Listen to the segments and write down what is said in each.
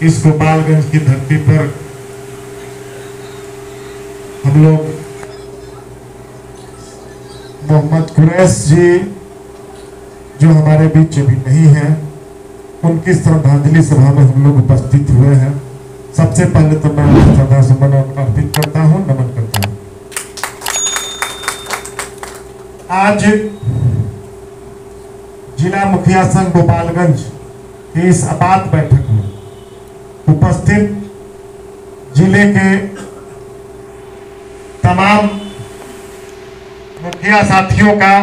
इस गोपालगंज की धरती पर हम लोग मोहम्मद कुरैश जी जो हमारे बीच अभी नहीं है, उनकी श्रद्धांजलि सभा में हम लोग उपस्थित हुए हैं। सबसे पहले तो मैं उन्हें श्रद्धासुमन अर्पित करता हूं, नमन करता हूं। आज जिला मुखिया संघ गोपालगंज की इस आपात बैठक में उपस्थित जिले के तमाम मुखिया साथियों का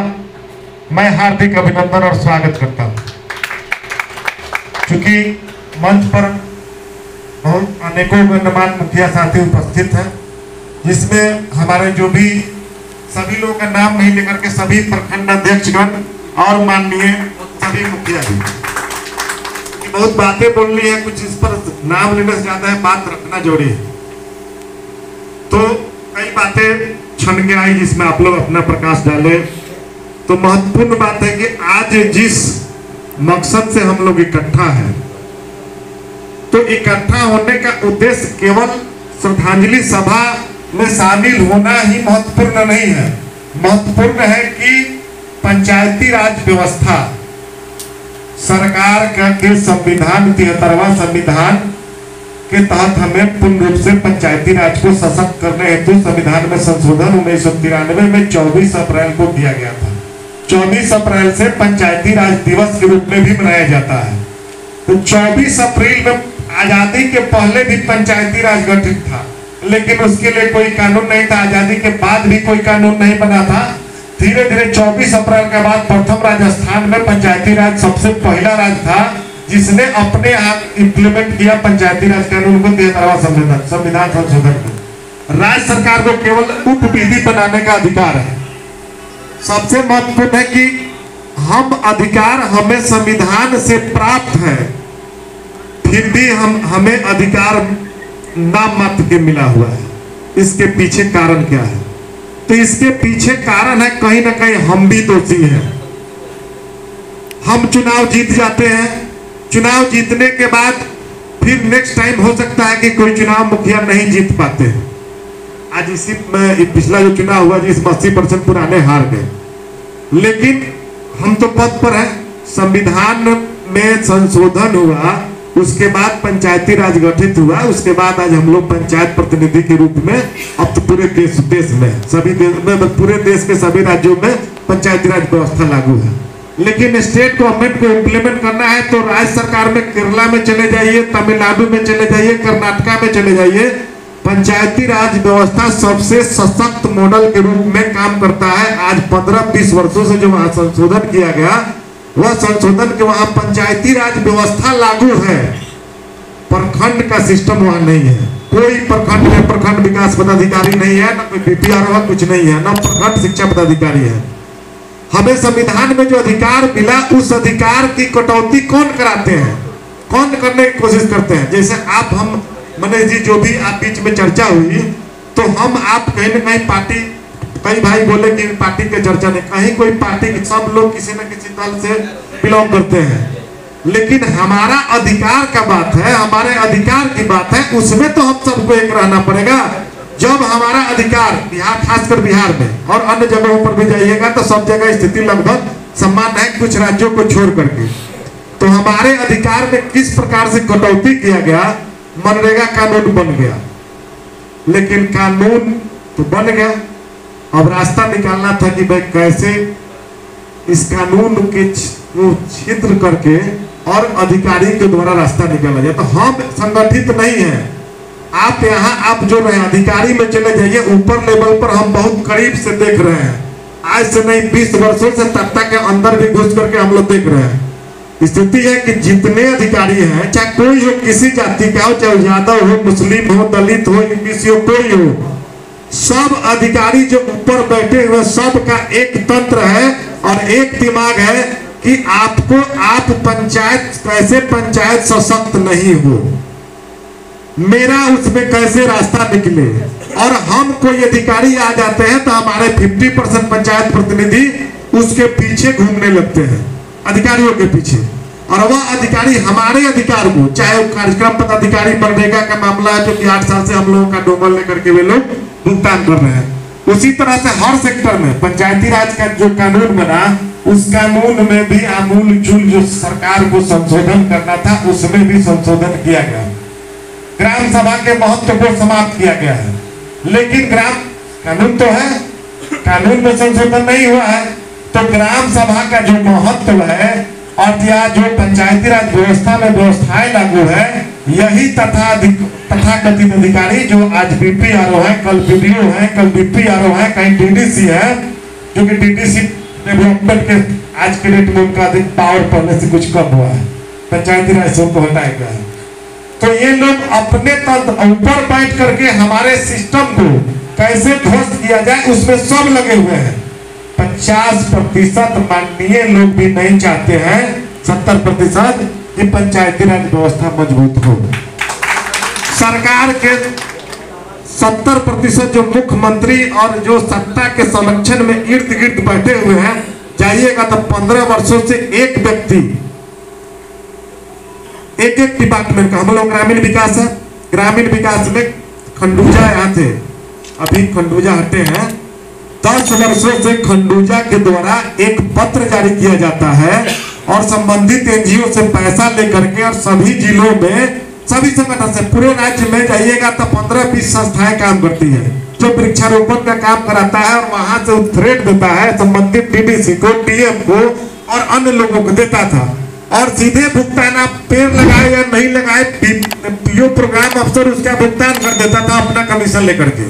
मैं हार्दिक अभिनंदन और स्वागत करता हूं। चूंकि मंच पर बहुत अनेकों गणमान्य मुखिया साथी उपस्थित हैं, जिसमें हमारे जो भी सभी लोगों का नाम नहीं लेकर के सभी प्रखंड अध्यक्षगण और माननीय सभी मुखिया जी, बहुत बातें बोलनी है, कुछ इस पर नाम लेने से ज्यादा है बात रखना जरूरी है। तो कई बातें छन के आई जिसमें आप लोग अपना प्रकाश डाले। तो महत्वपूर्ण बात है कि आज जिस मकसद से हम लोग इकट्ठा हैं, तो इकट्ठा होने का उद्देश्य केवल श्रद्धांजलि सभा में शामिल होना ही महत्वपूर्ण नहीं है। महत्वपूर्ण है कि पंचायती राज व्यवस्था सरकार का के संविधान 73वां संविधान के तहत हमें पूर्ण रूप से पंचायती राज को सशक्त करने हेतु संविधान में संशोधन 1993 में 24 अप्रैल को किया गया था। 24 अप्रैल से पंचायती राज दिवस के रूप में भी मनाया जाता है। तो 24 अप्रैल में आजादी के पहले भी पंचायती राज गठित था, लेकिन उसके लिए कोई कानून नहीं था। आजादी के बाद भी कोई कानून नहीं बना था। धीरे धीरे 24 अप्रैल के बाद प्रथम राजस्थान में पंचायती राज सबसे पहला राज्य था जिसने अपने आप इंप्लीमेंट किया पंचायती राज कानून को 73वां संविधान संशोधन को। राज्य सरकार को केवल उप विधि बनाने का अधिकार है। सबसे महत्वपूर्ण है कि हम अधिकार हमें संविधान से प्राप्त है, फिर भी हमें अधिकार नाम मात्र के मिला हुआ है। इसके पीछे कारण क्या है? तो इसके पीछे कारण है कहीं ना कहीं हम भी दोषी हैं। हम चुनाव जीत जाते हैं, चुनाव जीतने के बाद फिर नेक्स्ट टाइम हो सकता है कि कोई चुनाव मुखिया नहीं जीत पाते हैं। आज इसी में पिछला जो चुनाव हुआ जिसमें 80% पुराने हार गए, लेकिन हम तो पद पर हैं। संविधान में संशोधन हुआ, उसके बाद पंचायती राज गठित हुआ, उसके बाद आज हम लोग पंचायत प्रतिनिधि के रूप में अब तो पूरे देश में सभी देश में पूरे देश के सभी राज्यों में पंचायती राज व्यवस्था लागू है। लेकिन स्टेट गवर्नमेंट को इम्प्लीमेंट करना है तो राज्य सरकार में केरला में चले जाइए, तमिलनाडु में चले जाइए, कर्नाटका में चले जाइए, पंचायती राज व्यवस्था सबसे सशक्त मॉडल के रूप में काम करता है। आज 15-20 वर्षों से जो वहां संशोधन किया गया, वह संशोधन के वहां पंचायती राज व्यवस्था लागू है। प्रखंड का सिस्टम वहां नहीं है। कोई प्रखंड में प्रखंड विकास पदाधिकारी नहीं है, ना कोई बीपीआर कुछ नहीं है, ना प्रखंड शिक्षा पदाधिकारी है। हमें संविधान में जो अधिकार मिला, उस अधिकार की कटौती कौन कराते हैं, कौन करने की कोशिश करते हैं? जैसे आप हम मनीष जी जो भी आप बीच में चर्चा हुई, तो हम आप कहीं ना कहीं पार्टी, कई भाई बोले कि पार्टी की चर्चा नहीं, कहीं कोई पार्टी, सब लोग किसी न किसी दल से बिलोंग करते हैं, लेकिन हमारा अधिकार का बात है, हमारे अधिकार की बात है, उसमें तो हम सबको एक रहना पड़ेगा। जब हमारा अधिकार बिहार, खासकर बिहार में और अन्य जगहों पर भी जाइएगा तो सब जगह स्थिति लगभग समान है, कुछ राज्यों को छोड़ करके। तो हमारे अधिकार में किस प्रकार से कटौती किया गया? मनरेगा कानून बन गया, लेकिन कानून तो बन गया, अब रास्ता निकालना था कि भाई कैसे इस कानून के छिद्र करके और अधिकारी के द्वारा रास्ता निकाला जाए। तो हम संगठित नहीं है। आप यहाँ आप जो रहे अधिकारी में चले जाइए, ऊपर लेवल पर हम बहुत करीब से देख रहे हैं। आज से नहीं 20 वर्षों से तख्ता के अंदर भी घुस करके हम लोग देख रहे हैं। स्थिति है कि जितने अधिकारी हैं, चाहे कोई हो, किसी जाति का हो, चाहे यादव हो, मुस्लिम हो, दलित हो, किसी हो, कोई हो, सब अधिकारी जो ऊपर बैठे हुए सब का एक तंत्र है और एक दिमाग है कि आपको आप पंचायत कैसे पंचायत सशक्त नहीं हो, मेरा उसमें कैसे रास्ता निकले। और हम कोई अधिकारी आ जाते हैं तो हमारे 50% पंचायत प्रतिनिधि उसके पीछे घूमने लगते हैं, अधिकारियों के पीछे। और वह अधिकारी हमारे अधिकार को, चाहे वो कार्यक्रम पदाधिकारी मनरेगा का मामला है जो कि 8 साल से हम लोगों का डोमल लेकर के वे लोग भुगतान कर रहे हैं, उसी तरह से हर सेक्टर में पंचायती राज का जो कानून बना उस कानून में भी आमूल चूल जो सरकार को संशोधन करना था उसमें भी संशोधन किया गया। ग्राम सभा के महत्व को समाप्त किया गया है, लेकिन ग्राम कानून तो है, कानून में संशोधन नहीं हुआ है। तो ग्राम सभा का जो महत्व है और या जो पंचायती राज व्यवस्था में व्यवस्थाएं लागू है, यही तथाकथित अधिकारी जो आज बीपीआरओ है, कल बीडीओ है, कल बीपीआरओ है, कहीं डीडीसी है, जो कि डीडीसी डेवलपमेंट के आज के डेट में उनका अधिक पावर पहले से कुछ कम हुआ है, पंचायती राज से उनको हटाया गया है। तो ये लोग अपने तक ऊपर बैठ करके हमारे सिस्टम को कैसे ध्वस्त किया जाए उसमें सब लगे हुए हैं। 50% माननीय लोग भी नहीं चाहते हैं, 70% कि पंचायती राज व्यवस्था मजबूत हो। सरकार के 70% जो मुख्यमंत्री और जो सत्ता के संरक्षण में इर्द गिर्द बैठे हुए हैं, जाइएगा तो 15 वर्षों से एक व्यक्ति एक डिपार्टमेंट का, हम लोग ग्रामीण विकास है, ग्रामीण विकास में खंडूजा यहाँ थे, अभी खंडूजा हटे हैं। 10 वर्षों से खंडूजा के द्वारा एक पत्र जारी किया जाता है और संबंधित एनजीओ से पैसा लेकर के और सभी जिलों में सभी संगठन से पूरे राज्य में जाइएगा तो 15-20 संस्थाएं काम करती है जो वृक्षारोपण का काम कराता है और वहां से थ्रेड देता है संबंधित डीडीसी को, डीएम को और अन्य लोगों को देता था और सीधे भुगतान आप पेड़ लगाए या नहीं लगाए, पीओ प्रोग्राम अफसर उसका भुगतान कर देता था अपना कमीशन लेकर के।